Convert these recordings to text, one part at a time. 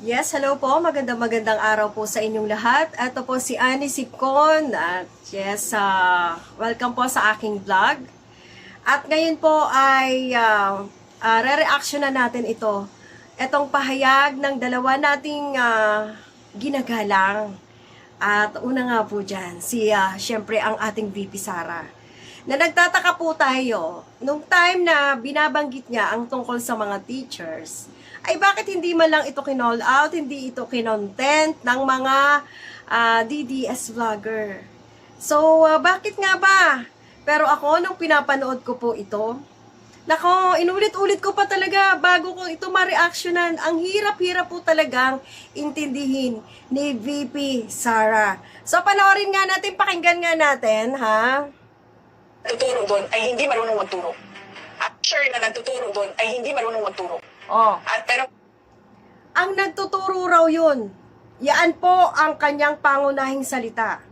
Yes, hello po. Magandang araw po sa inyong lahat. Ito po si Annie Sipcon at yes, welcome po sa aking vlog. At ngayon po ay re-reaction na natin ito. Itong pahayag ng dalawa nating ginagalang. At una nga po dyan, syempre ang ating VP Sara. Na nagtataka po tayo, nung time na binabanggit niya ang tungkol sa mga teachers, ay bakit hindi man lang ito kinall out, hindi ito kinontent ng mga DDS vlogger. So, bakit nga ba? Pero ako, nung pinapanood ko po ito, nako, inulit-ulit ko pa talaga bago ko ito ma-reactionan. Ang hirap-hirap po talagang intindihin ni VP Sara. So, panoorin nga natin, pakinggan nga natin, ha? Nagtuturo doon ay hindi marunong magturo. At sure na nagtuturo doon ay hindi marunong magturo. Oh. At pero Ang nagtuturo raw yun. Yan po ang kanyang pangunahing salita.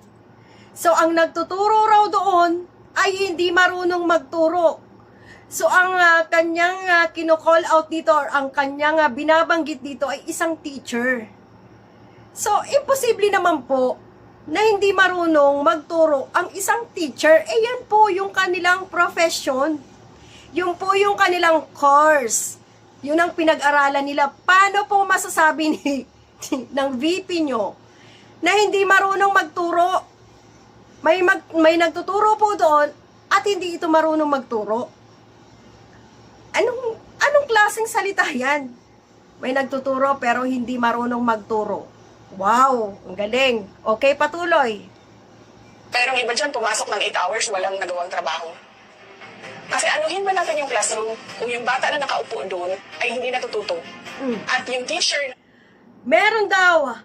So, ang nagtuturo raw doon ay hindi marunong magturo. So, ang kanyang kino-call out dito or ang kanyang binabanggit dito ay isang teacher. So, imposible naman po na hindi marunong magturo ang isang teacher. Eh, yan po yung kanilang profession. Yung po yung kanilang course. Yun ang pinag-aralan nila. Paano po masasabi ng VP nyo na hindi marunong magturo? May nagtuturo po doon at hindi ito marunong magturo. Anong klaseng salita yan? May nagtuturo pero hindi marunong magturo. Wow, ang galing. Okay, patuloy. pero ang iba dyan pumasok ng 8 hours walang nagawang trabaho. Kasi anuhin ba natin yung classroom kung yung bata na nakaupo doon ay hindi natututo. At yung teacher Meron daw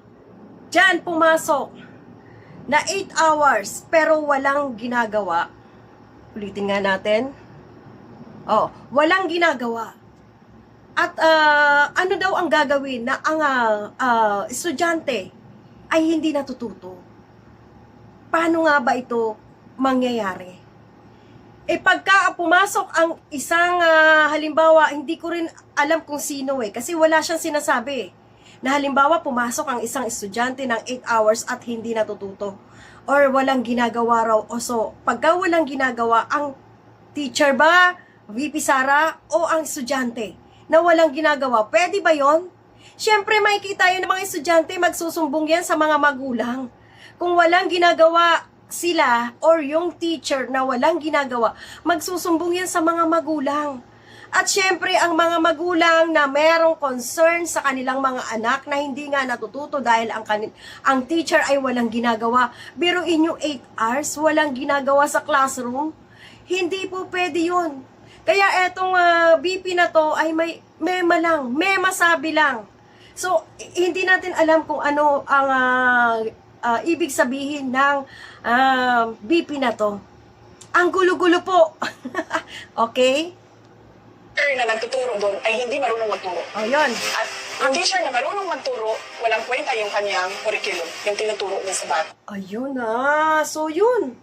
dyan pumasok na 8 hours pero walang ginagawa. Ulitin nga natin. Oh, walang ginagawa. At ano daw ang gagawin na ang estudyante ay hindi natututo? Paano nga ba ito mangyayari? Pagka pumasok ang isang halimbawa, hindi ko rin alam kung sino kasi wala siyang sinasabi. Na halimbawa, pumasok ang isang estudyante ng 8 hours at hindi natututo. Or walang ginagawa raw. O so, pagka walang ginagawa, ang teacher ba, VP Sara, o ang estudyante na walang ginagawa, pwede ba yon? Siyempre, makikita yun ng mga estudyante, magsusumbong yan sa mga magulang. Kung walang ginagawa sila or yung teacher na walang ginagawa, magsusumbong yan sa mga magulang. At syempre, ang mga magulang na merong concern sa kanilang mga anak na hindi nga natututo dahil ang teacher ay walang ginagawa. Biruin yung 8 hours, walang ginagawa sa classroom. Hindi po pwede yun. Kaya etong BP na to ay may masabi lang. So, hindi natin alam kung ano ang ibig sabihin ng BP na to. Ang gulo-gulo po. Okay? na nagtuturo doon ay hindi marunong magturo. O, yun. At yung teacher na marunong magturo, walang kwenta yung kanyang curriculum, yung tinuturo niya sa bata. Ayun na. So, yun.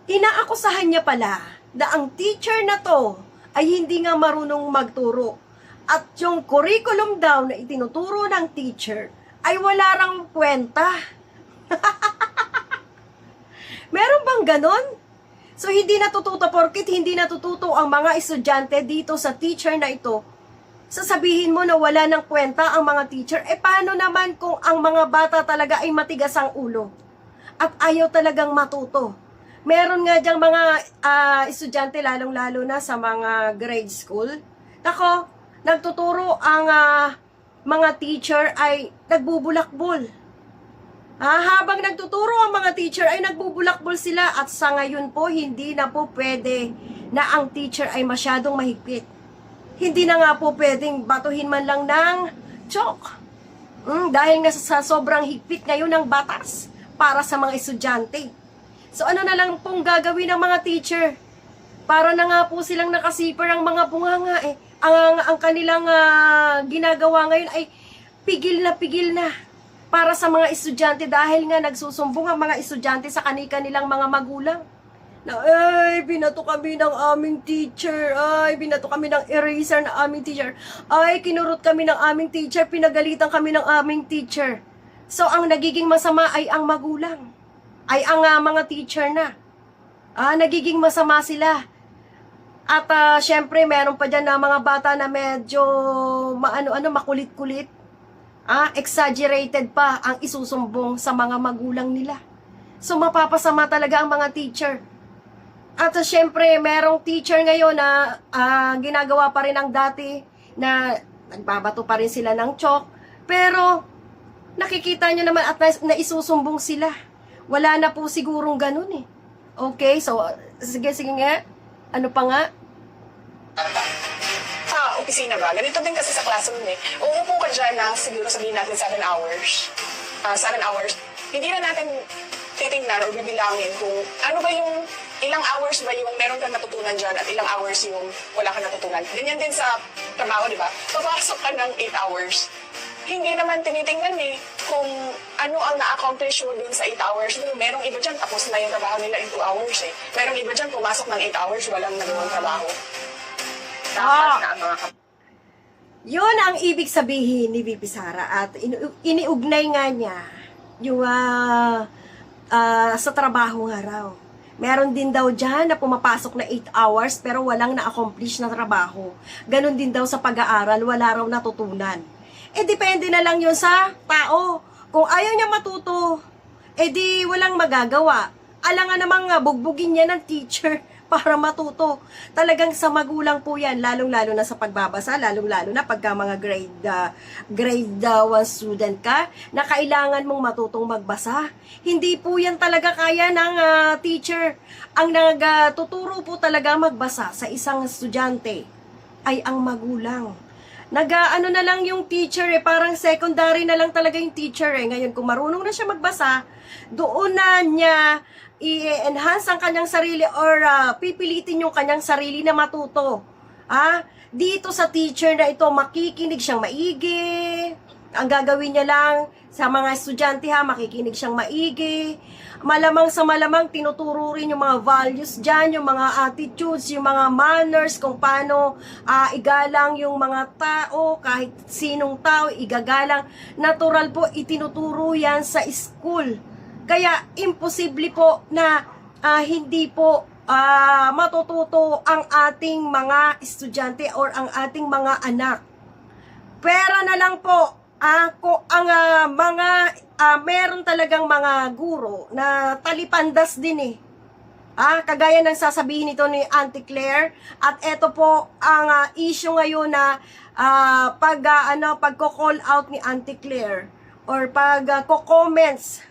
Inaakusahan niya pala na ang teacher na to ay hindi nga marunong magturo. At yung curriculum daw na itinuturo ng teacher ay wala rang kwenta. Meron bang ganon? So, hindi natututo porkit hindi natututo ang mga estudyante dito sa teacher na ito. Sasabihin mo na wala ng kwenta ang mga teacher. Paano naman kung ang mga bata talaga ay matigas ang ulo? At ayaw talagang matuto. Meron nga diyang mga estudyante, lalong-lalo na sa mga grade school. Nako, nagtuturo ang mga teacher ay nagbubulakbol. Habang nagtuturo ang mga teacher ay nagbubulakbol sila at sa ngayon po hindi na po pwede na ang teacher ay masyadong mahigpit. Hindi na nga po pwedeng batuhin man lang ng chalk. Dahil nga sa sobrang higpit ngayon ng batas para sa mga estudyante. So ano na lang pong gagawin ng mga teacher? Para na nga po silang nakasipar ang mga bunganga Ang kanilang ginagawa ngayon ay pigil na para sa mga estudyante dahil nga nagsusumbong ang mga estudyante sa kanilang mga magulang. Na, ay, binato kami ng aming teacher. Ay, binato kami ng eraser ng aming teacher. Ay, kinurot kami ng aming teacher. Pinagalitan kami ng aming teacher. So, ang nagiging masama ay ang magulang. Ay ang mga teacher na. Nagiging masama sila. At syempre, meron pa dyan na mga bata na medyo makulit-kulit. Exaggerated pa ang isusumbong sa mga magulang nila. So, mapapasama talaga ang mga teacher. At syempre, merong teacher ngayon na ginagawa pa rin ang dati na nagbabato pa rin sila ng chalk. Pero, nakikita nyo naman at naisusumbong sila. Wala na po sigurong ganun eh. Okay, so, sige nga. Ano pa nga? Opisina ba? Ganito din kasi sa classroom eh. Uupo ka dyan na siguro sabihin natin 7 hours. 7 hours. Hindi na natin titingnan o bibilangin kung ano ba yung ilang hours ba yung meron kang natutunan dyan at ilang hours yung wala kang natutunan. Ganyan din sa trabaho, di ba? Papasok ka ng 8 hours. Hindi naman tinitingnan eh kung ano ang na-accomplish mo dun sa 8 hours. Merong iba dyan, tapos na yung trabaho nila in 2 hours eh. Merong iba dyan, pumasok ng 8 hours, walang nagawang trabaho. Dapat na ang mga Yun ang ibig sabihin ni VP Sara at iniugnay nga niya yung sa trabaho nga raw. Meron din daw dyan na pumapasok na 8 hours pero walang na-accomplish na trabaho. Ganon din daw sa pag-aaral, wala raw natutunan. Depende na lang yun sa tao. Kung ayaw niya matuto, di walang magagawa. Alangan namang bugbugin niya ng teacher para matuto. Talagang sa magulang po yan, lalong-lalo na sa pagbabasa, lalong-lalo na pagka mga grade 1 student ka, na kailangan mong matutong magbasa. Hindi po yan talaga kaya ng teacher. Ang nagtuturo po talaga magbasa sa isang estudyante ay ang magulang. Nag-ano na lang yung teacher parang secondary na lang talaga yung teacher Ngayon, kung marunong na siya magbasa, doon na niya i-enhance ang kanyang sarili or pipilitin yung kanyang sarili na matuto. Dito sa teacher na ito, makikinig siyang maigi. Ang gagawin niya lang sa mga estudyante makikinig siyang maigi. Malamang sa malamang, tinuturo rin yung mga values dyan, yung mga attitudes, yung mga manners, kung paano igalang yung mga tao, kahit sinong tao, igagalang. Natural po, itinuturo yan sa school. Kaya, imposible po na hindi po matututo ang ating mga estudyante or ang ating mga anak. Pera na lang po. Kung ang meron talagang mga guro na talipandas din kagaya ng sasabihin nito ni Auntie Claire, at eto po ang issue ngayon na pagko-call out ni Auntie Claire or pag-comments,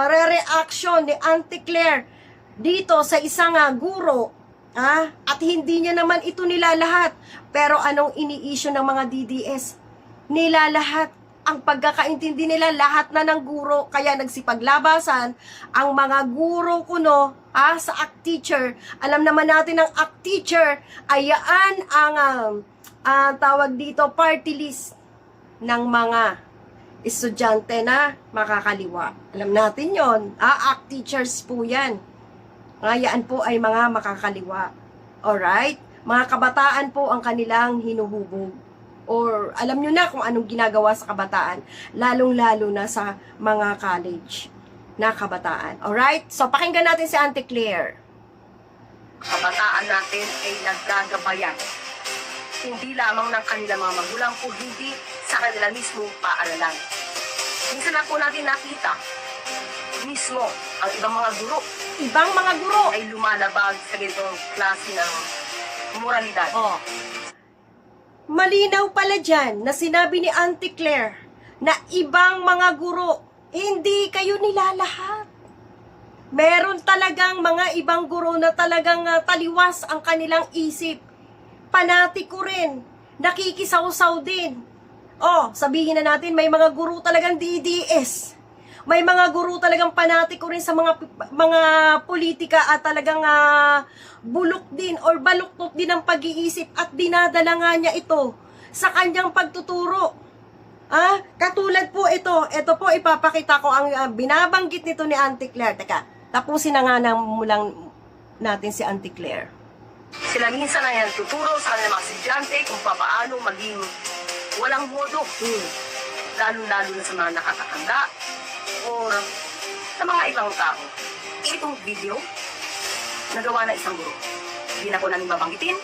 re-reaction ni Auntie Claire dito sa isang guro, at hindi niya naman ito nilalahat. Pero anong ini-issue ng mga DDS? Nilalahat. Ang pagkakaintindi nila, lahat na ng guro, kaya nagsipaglabasan ang mga guro kuno sa ACT teacher. Alam naman natin ang ACT teacher ay yaan ang tawag dito, party list ng mga estudyante na makakaliwa. Alam natin yon. ACT teachers po yan. Ngayaan po ay mga makakaliwa. Alright? Mga kabataan po ang kanilang hinuhubog. Or alam nyo na kung anong ginagawa sa kabataan, lalong-lalo na sa mga college na kabataan. Alright? So, pakinggan natin si Auntie Claire. Kabataan natin ay naggagabayan. Hindi lamang ng kanilang mga magulang, kung hindi sa kanila mismo paaralan. Minsan na po natin nakita, mismo ang ibang mga guro. Ibang mga guro ay lumalabag sa ganitong klase ng moralidad. Malinaw pala dyan na sinabi ni Auntie Claire na ibang mga guro, hindi kayo nilalahat. Meron talagang mga ibang guro na talagang taliwas ang kanilang isip. Panatiko rin, nakikisaw-saw din. Sabihin na natin, may mga guro talagang DDS. May mga guro talagang panatiko rin sa mga politika at talagang bulok din or baluktot din ang pag-iisip at dinadala nga niya ito sa kanyang pagtuturo. Katulad po ito po ipapakita ko ang binabanggit nito ni Auntie Claire. Teka, Tapusin na nga mo lang natin si Auntie Claire. Sila minsan ay tuturo sa kanilang mga estudyante kung paano maging walang modo. Lalo-lalo na sa mga nakakatanda o sa mga ibang tao. Itong video, nagawa na isang guro. Hindi na ko namin babanggitin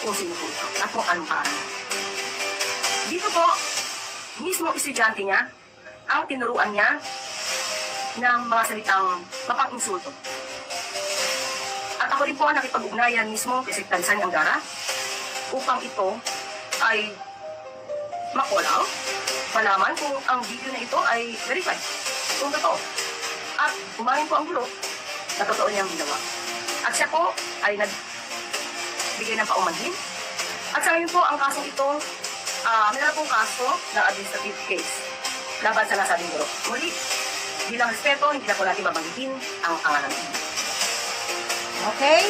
kung sino po ito at kung anong paano. Dito po, mismo estudyante niya, ang tinuruan niya ng mga salitang mapang-insulto. At ako rin po ang nakipag-ugnayan mismo kay Secretary Sani Angara upang ito ay ma-call out, malaman kung ang video na ito ay verified, kung totoo. At umamin po ang gulo na totoo niyang ginawa. At siya po ay nagbigay ng paumanhin. At sa ngayon po, ang kasong ito, meron pong kaso ng administrative case laban sa nasabing guro. Muli, bilang respeto, hindi na po natin babanggitin ang pangalan. Okay?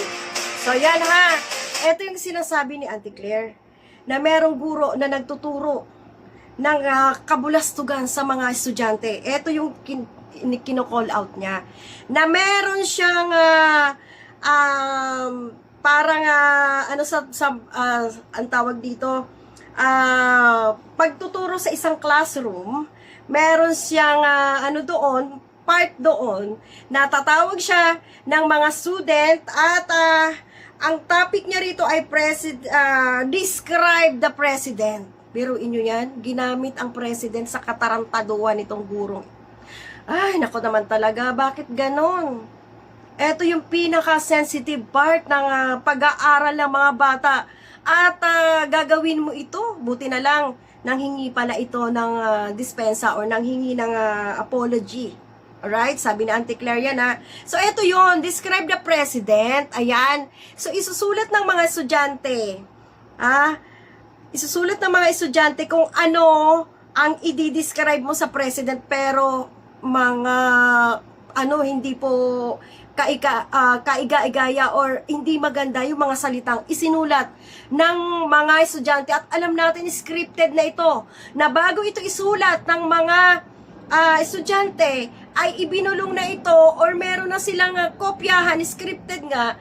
So, yan ha. Ito yung sinasabi ni Auntie Claire na merong guro na nagtuturo ng kabulastugan sa mga estudyante. Ito yung kino-call out niya. Na meron siyang parang ang tawag dito, pagtuturo sa isang classroom, meron siyang part doon, natatawag siya ng mga student at ang topic niya rito ay describe the president. Biruin nyo yan, ginamit ang president sa katarantaduan nitong gurong. Ay, nako naman talaga, bakit ganon? Ito yung pinaka-sensitive part ng pag-aaral ng mga bata. At gagawin mo ito, buti na lang, nanghingi pala ito ng dispensa or nanghingi ng apology. Alright? Sabi ni Auntie Claire yan ha. So, ito yon, describe the president. Ayan. So, isusulat ng mga estudyante. Isusulat ng mga estudyante kung ano ang i-describe mo sa president, pero mga hindi po kaiga-igaya or hindi maganda yung mga salitang isinulat ng mga estudyante. At alam natin, scripted na ito, na bago ito isulat ng mga estudyante, ay ibinulong na ito or meron na silang kopyahan, scripted nga,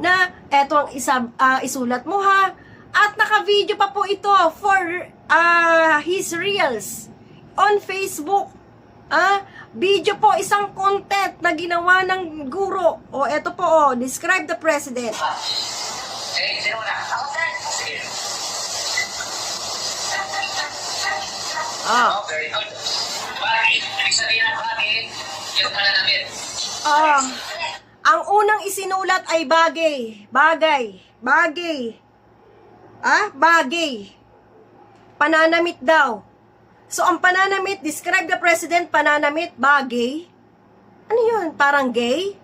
na eto ang isulat mo ha. At naka-video pa po ito for his reels on Facebook. Video po, isang content na ginawa ng guro. O, eto po, describe the president. Sino na? Ako, sir. Sige. Very good. Bakit? Ibig sabihin ng bakit, yung pananamit. Ang unang isinulat ay bagay. Bagay. Pananamit daw. So, ang pananamit, describe the president, pananamit, bagay. Ano yun? Parang gay?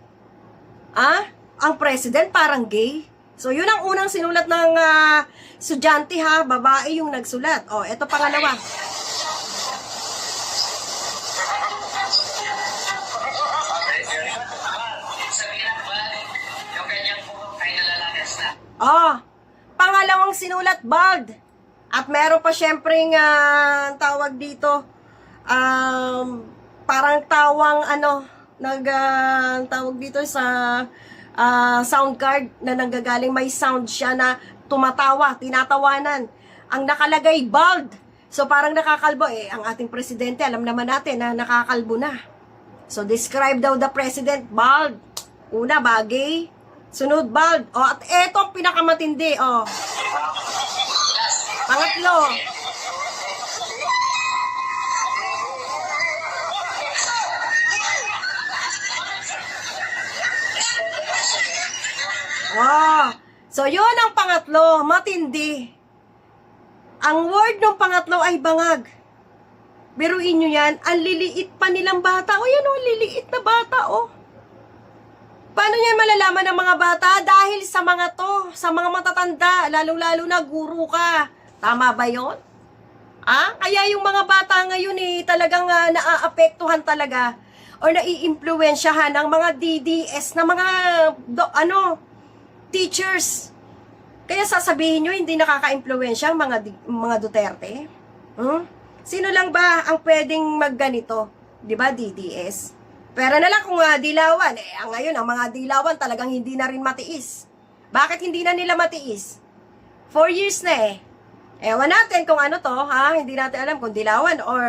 Ang president, parang gay? So, yun ang unang sinulat ng estudyante ha. Babae yung nagsulat. O, eto pangalawa. Yung kanyang puro ay nalalagas na. Pangalawang sinulat, bald. At meron pa syempreng tawag dito, parang tawang tawag dito sa sound card na nanggagaling, may sound siya na tumatawa, tinatawanan. Ang nakalagay, bald. So parang nakakalbo. Ang ating presidente, alam naman natin na nakakalbo na. So describe daw the president, bald. Una, bagay. Sunod, bald. At eto ang pinakamatindi. Pangatlo. So, yun ang pangatlo. Matindi. Ang word ng pangatlo ay bangag. Biruin nyo yan. Ang liliit pa nilang bata. Yan liliit na bata, Paano niya malalaman ng mga bata? Dahil sa mga to, sa mga matatanda, lalong-lalo na guro ka. Tama ba yun? Kaya yung mga bata ngayon talagang naaapektuhan talaga or naiimpluwensyahan ng mga DDS na mga teachers. Kaya sasabihin nyo, hindi nakaka-impluwensya ang mga Duterte? Sino lang ba ang pwedeng magganito? Diba, DDS? Pera na lang kung dilawan. Ngayon, ang mga dilawan talagang hindi na rin matiis. Bakit hindi na nila matiis? 4 years na eh. Ewan natin kung ano to, ha? Hindi natin alam kung dilawan or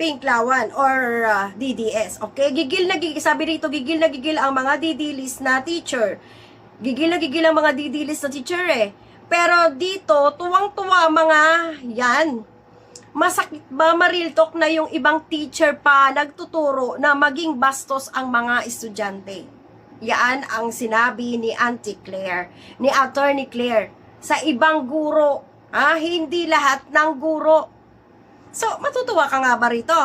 pinklawan or DDS. Okay? Sabi rito, gigil na gigil ang mga DD-list na teacher. Gigil na gigil ang mga DD-list na teacher eh. Pero dito, tuwang-tuwa mga yan. Masakit ba ma-real talk na yung ibang teacher pa nagtuturo na maging bastos ang mga estudyante? Yan ang sinabi ni Auntie Claire, ni Attorney Claire, sa ibang guro. Hindi lahat ng guro. So, matutuwa ka nga ba rito?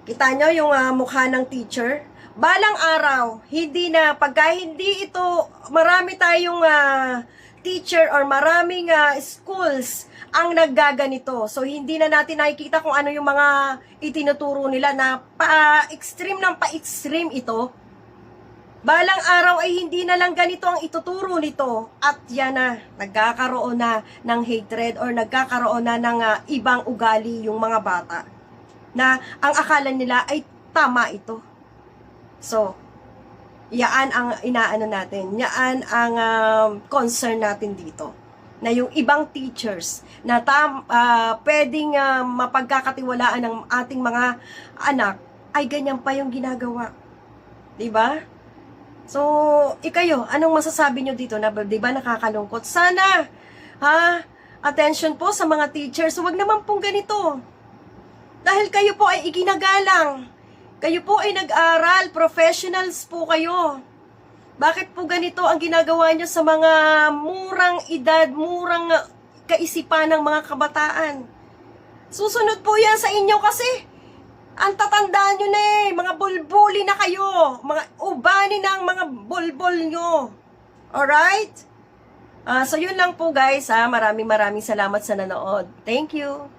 Kita nyo yung mukha ng teacher? Balang araw, pagka hindi ito, marami tayong teacher or maraming schools ang naggaganito. So, hindi na natin nakikita kung ano yung mga itinuturo nila na pa-extreme ng pa-extreme ito. Balang araw ay hindi na lang ganito ang ituturo nito. At yan na, nagkakaroon na ng hatred or nagkakaroon na ng ibang ugali yung mga bata. Na ang akala nila ay tama ito. So, yaan ang inaano natin. Yaan ang concern natin dito. Na yung ibang teachers na pwedeng mapagkakatiwalaan ng ating mga anak ay ganyan pa yung ginagawa. Diba? So, ikayo, anong masasabi nyo dito na, di ba, nakakalungkot? Sana, attention po sa mga teachers, huwag naman pong ganito. Dahil kayo po ay iginagalang. Kayo po ay nag-aral, professionals po kayo. Bakit po ganito ang ginagawa nyo sa mga murang edad, murang kaisipan ng mga kabataan? Susunod po yan sa inyo kasi ang tatandaan nyo na mga bulbuli na kayo. Mga ubani ng mga bulbol nyo. Alright? So yun lang po guys. Maraming salamat sa nanood. Thank you.